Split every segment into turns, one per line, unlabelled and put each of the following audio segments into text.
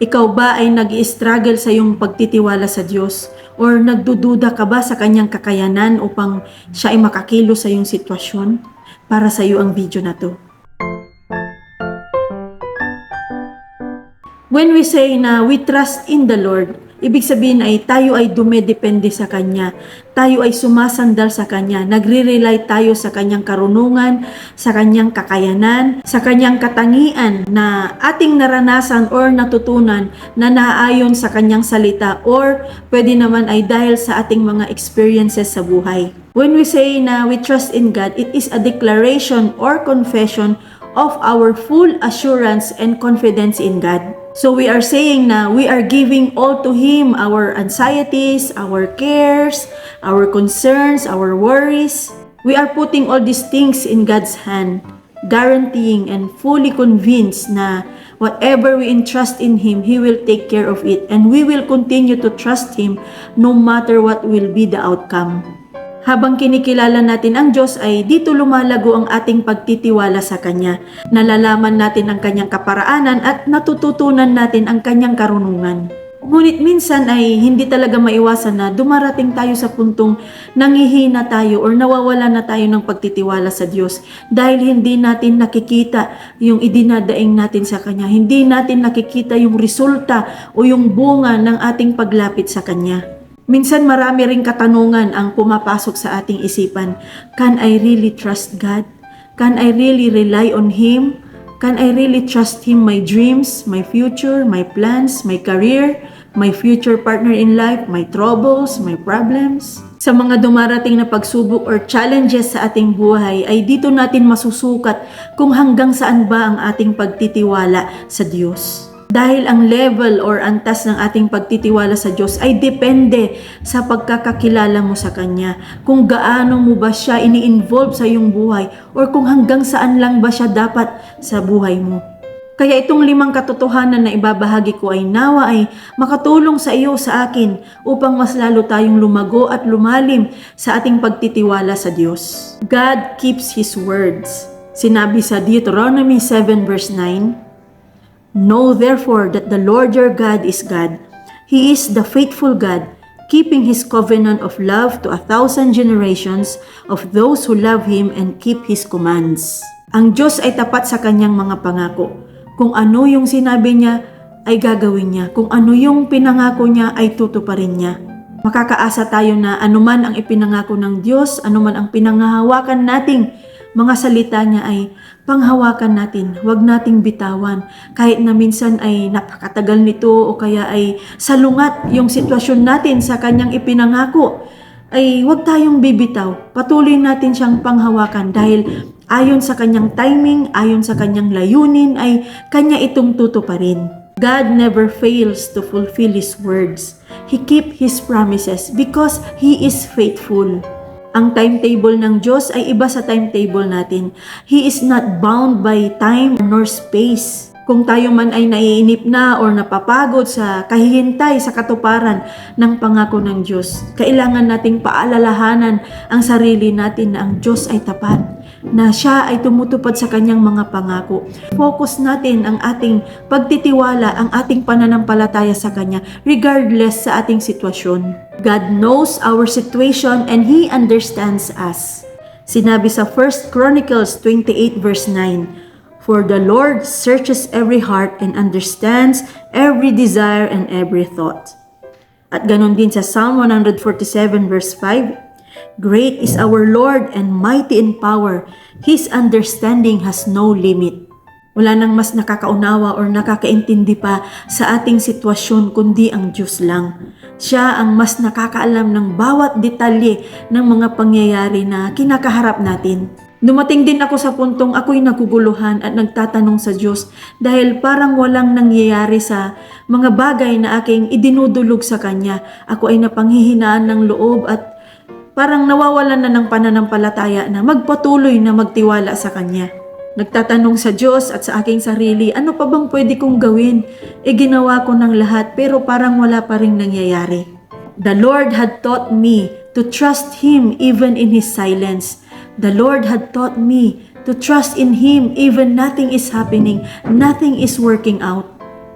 Ikaw ba ay nag-i-struggle sa iyong pagtitiwala sa Diyos? Or nagdududa ka ba sa kanyang kakayanan upang siya ay makakilo sa iyong sitwasyon? Para sa iyo ang video na to. When we say na we trust in the Lord, ibig sabihin ay tayo ay dumedepende sa Kanya. Tayo ay sumasandal sa Kanya. Nagre-rely tayo sa Kanyang karunungan, sa Kanyang kakayanan, sa Kanyang katangian na ating naranasan or natutunan na naaayon sa Kanyang salita or pwede naman ay dahil sa ating mga experiences sa buhay. When we say na we trust in God, it is a declaration or confession of our full assurance and confidence in God. So we are saying na we are giving all to Him, our anxieties, our cares, our concerns, our worries. We are putting all these things in God's hand, guaranteeing and fully convinced na whatever we entrust in Him, He will take care of it. And we will continue to trust Him no matter what will be the outcome. Habang kinikilala natin ang Diyos ay dito lumalago ang ating pagtitiwala sa Kanya. Nalalaman natin ang Kanyang kaparaanan at natututunan natin ang Kanyang karunungan. Ngunit minsan ay hindi talaga maiwasan na dumarating tayo sa puntong nangihina tayo or nawawala na tayo ng pagtitiwala sa Diyos dahil hindi natin nakikita yung idinadaing natin sa Kanya. Hindi natin nakikita yung resulta o yung bunga ng ating paglapit sa Kanya. Minsan marami ring katanungan ang pumapasok sa ating isipan. Can I really trust God? Can I really rely on Him? Can I really trust Him my dreams, my future, my plans, my career, my future partner in life, my troubles, my problems? Sa mga dumarating na pagsubok or challenges sa ating buhay ay dito natin masusukat kung hanggang saan ba ang ating pagtitiwala sa Diyos. Dahil ang level or antas ng ating pagtitiwala sa Diyos ay depende sa pagkakakilala mo sa Kanya. Kung gaano mo ba siya ini-involve sa iyong buhay or kung hanggang saan lang ba siya dapat sa buhay mo. Kaya itong 5 katotohanan na ibabahagi ko ay nawa ay makatulong sa iyo sa akin upang mas lalo tayong lumago at lumalim sa ating pagtitiwala sa Diyos. God keeps His words. Sinabi sa Deuteronomy 7 verse 9, Know therefore that the Lord your God is God. He is the faithful God, keeping His covenant of love to 1,000 generations of those who love Him and keep His commands. Ang Diyos ay tapat sa Kanyang mga pangako. Kung ano yung sinabi niya, ay gagawin niya. Kung ano yung pinangako niya, ay tutuparin niya. Makakaasa tayo na anuman ang ipinangako ng Diyos, anuman ang pinanghahawakan nating mga salita niya ay panghawakan natin, huwag nating bitawan. Kahit na minsan ay napakatagal nito o kaya ay salungat yung sitwasyon natin sa Kanyang ipinangako, ay huwag tayong bibitaw. Patuloy natin siyang panghawakan dahil ayon sa Kanyang timing, ayon sa Kanyang layunin ay Kanya itong tutuparin. God never fails to fulfill His words. He keeps His promises because He is faithful. Ang timetable ng Diyos ay iba sa timetable natin. He is not bound by time nor space. Kung tayo man ay naiinip na or napapagod sa kahihintay sa katuparan ng pangako ng Diyos, kailangan nating paalalahanan ang sarili natin na ang Diyos ay tapat, na siya ay tumutupad sa Kanyang mga pangako. Focus natin ang ating pagtitiwala, ang ating pananampalataya sa Kanya regardless sa ating sitwasyon. God knows our situation and He understands us. Sinabi sa 1 Chronicles 28 verse 9, For the Lord searches every heart and understands every desire and every thought. At ganon din sa Psalm 147 verse 5, Great is our Lord and mighty in power. His understanding has no limit. Wala nang mas nakakaunawa or nakakaintindi pa sa ating sitwasyon kundi ang Diyos lang. Siya ang mas nakakaalam ng bawat detalye ng mga pangyayari na kinakaharap natin. Dumating din ako sa puntong ako'y naguguluhan at nagtatanong sa Diyos dahil parang walang nangyayari sa mga bagay na aking idinudulog sa Kanya. Ako ay napanghihinaan ng loob at parang nawawalan na ng pananampalataya na magpatuloy na magtiwala sa Kanya. Nagtatanong sa Diyos at sa aking sarili, ano pa bang pwede kong gawin? Ginawa ko ng lahat pero parang wala pa ring nangyayari. The Lord had taught me to trust Him even in His silence. The Lord had taught me to trust in Him even nothing is happening, nothing is working out.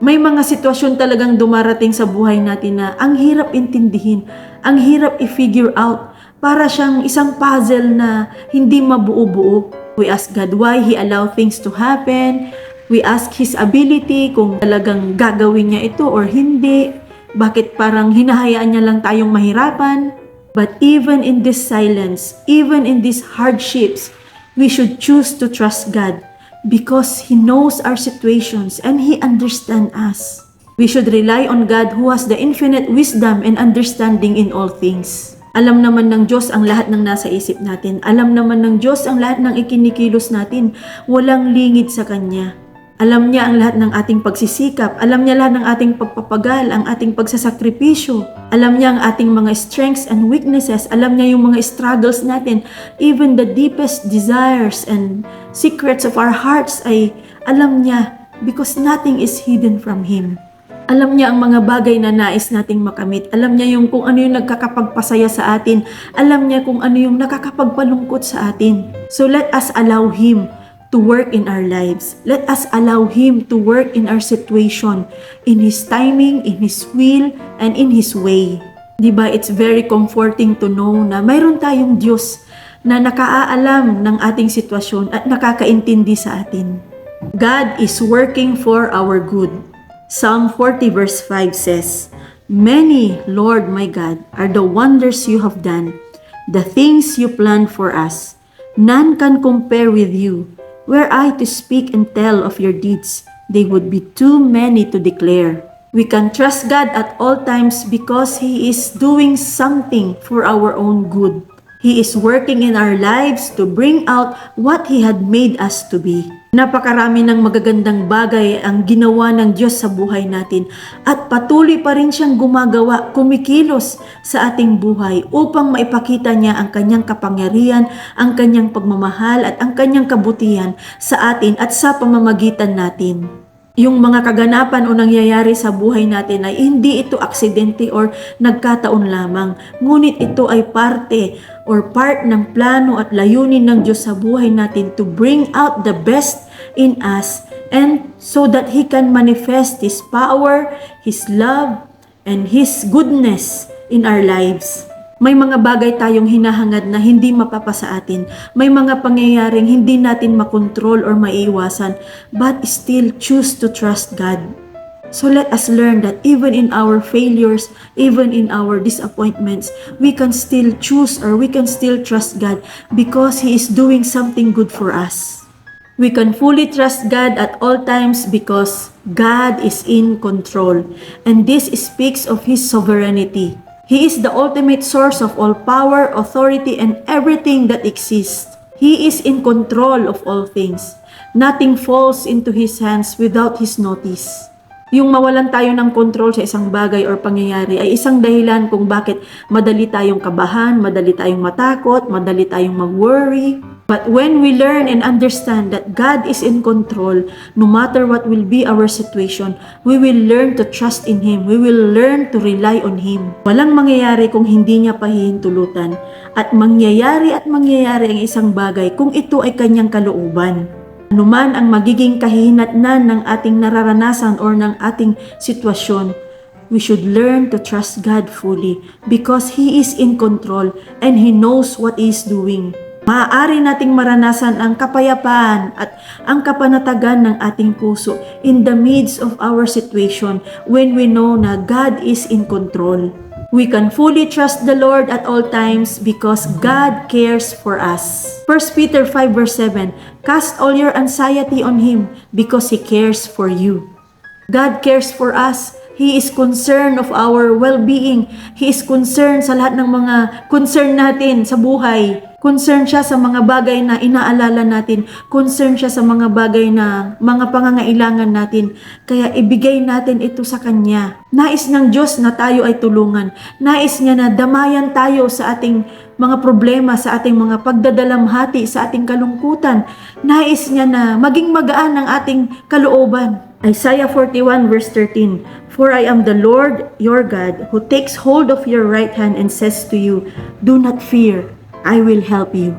May mga sitwasyon talagang dumarating sa buhay natin na ang hirap intindihin, ang hirap i-figure out. Para siyang isang puzzle na hindi mabuo-buo. We ask God why He allow things to happen. We ask His ability kung talagang gagawin niya ito or hindi. Bakit parang hinahayaan niya lang tayong mahirapan? But even in this silence, even in these hardships, we should choose to trust God because He knows our situations and He understands us. We should rely on God who has the infinite wisdom and understanding in all things. Alam naman ng Diyos ang lahat ng nasa isip natin. Alam naman ng Diyos ang lahat ng ikinikilos natin. Walang lingid sa Kanya. Alam niya ang lahat ng ating pagsisikap. Alam niya lahat ng ating pagpapagal, ang ating pagsasakripisyo. Alam niya ang ating mga strengths and weaknesses. Alam niya yung mga struggles natin. Even the deepest desires and secrets of our hearts ay alam niya because nothing is hidden from Him. Alam niya ang mga bagay na nais nating makamit. Alam niya yung kung ano yung nagkakapagpasaya sa atin. Alam niya kung ano yung nakakapagpalungkot sa atin. So let us allow Him to work in our lives. Let us allow Him to work in our situation, in His timing, in His will, and in His way. Diba, it's very comforting to know na mayroon tayong Diyos na nakaalam ng ating sitwasyon at nakakaintindi sa atin. God is working for our good. Psalm 40 verse 5 says, "Many, Lord my God, are the wonders you have done, the things you planned for us. None can compare with you. Were I to speak and tell of your deeds, they would be too many to declare." We can trust God at all times because He is doing something for our own good. He is working in our lives to bring out what He had made us to be. Napakarami ng magagandang bagay ang ginawa ng Diyos sa buhay natin at patuloy pa rin siyang gumagawa, kumikilos sa ating buhay upang maipakita niya ang kanyang kapangyarihan, ang kanyang pagmamahal at ang kanyang kabutihan sa atin at sa pamamagitan natin. Yung mga kaganapan o nangyayari sa buhay natin ay hindi ito aksidente or nagkataon lamang. Ngunit ito ay parte or part ng plano at layunin ng Diyos sa buhay natin to bring out the best in us and so that He can manifest His power, His love, and His goodness in our lives. May mga bagay tayong hinahangad na hindi mapapasa atin. May mga pangyayaring hindi natin makontrol or maiiwasan, but still choose to trust God. So let us learn that even in our failures, even in our disappointments, we can still choose or we can still trust God because He is doing something good for us. We can fully trust God at all times because God is in control, and this speaks of His sovereignty. He is the ultimate source of all power, authority, and everything that exists. He is in control of all things. Nothing falls into His hands without His notice. Yung mawalan tayo ng control sa isang bagay or pangyayari ay isang dahilan kung bakit madali tayong kabahan, madali tayong matakot, madali tayong mag-worry. But when we learn and understand that God is in control, no matter what will be our situation, we will learn to trust in Him. We will learn to rely on Him. Walang mangyayari kung hindi niya pahihintulutan. At mangyayari ang isang bagay kung ito ay kanyang kalooban. Anuman ang magiging kahihinatnan ng ating nararanasan or ng ating sitwasyon, we should learn to trust God fully because He is in control and He knows what He is doing. Maaari nating maranasan ang kapayapaan at ang kapanatagan ng ating puso in the midst of our situation when we know na God is in control. We can fully trust the Lord at all times because God cares for us. 1 Peter 5 verse 7, "Cast all your anxiety on Him because He cares for you." God cares for us. He is concerned of our well-being. He is concerned sa lahat ng mga concern natin sa buhay. Concerned siya sa mga bagay na inaalala natin. Concerned siya sa mga bagay na mga pangangailangan natin. Kaya ibigay natin ito sa Kanya. Nais ng Diyos na tayo ay tulungan. Nais niya na damayan tayo sa ating mga problema, sa ating mga pagdadalamhati, sa ating kalungkutan. Nais niya na maging magaan ang ating kalooban. Isaiah 41 verse 13, "For I am the Lord your God who takes hold of your right hand and says to you, 'Do not fear, I will help you.'"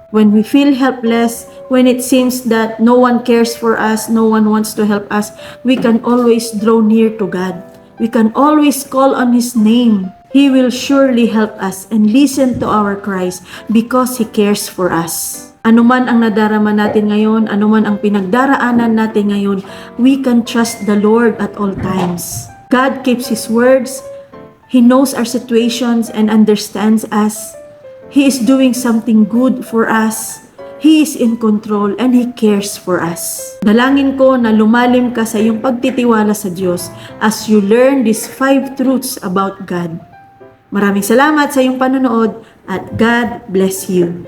When we feel helpless, when it seems that no one cares for us, no one wants to help us, we can always draw near to God. We can always call on His name. He will surely help us and listen to our cries because He cares for us. Anuman ang nadarama natin ngayon, anuman ang pinagdaraanan natin ngayon, we can trust the Lord at all times. God keeps His words. He knows our situations and understands us. He is doing something good for us. He is in control and He cares for us. Dalangin ko na lumalim ka sa iyong pagtitiwala sa Diyos as you learn these 5 truths about God. Maraming salamat sa iyong panonood at God bless you.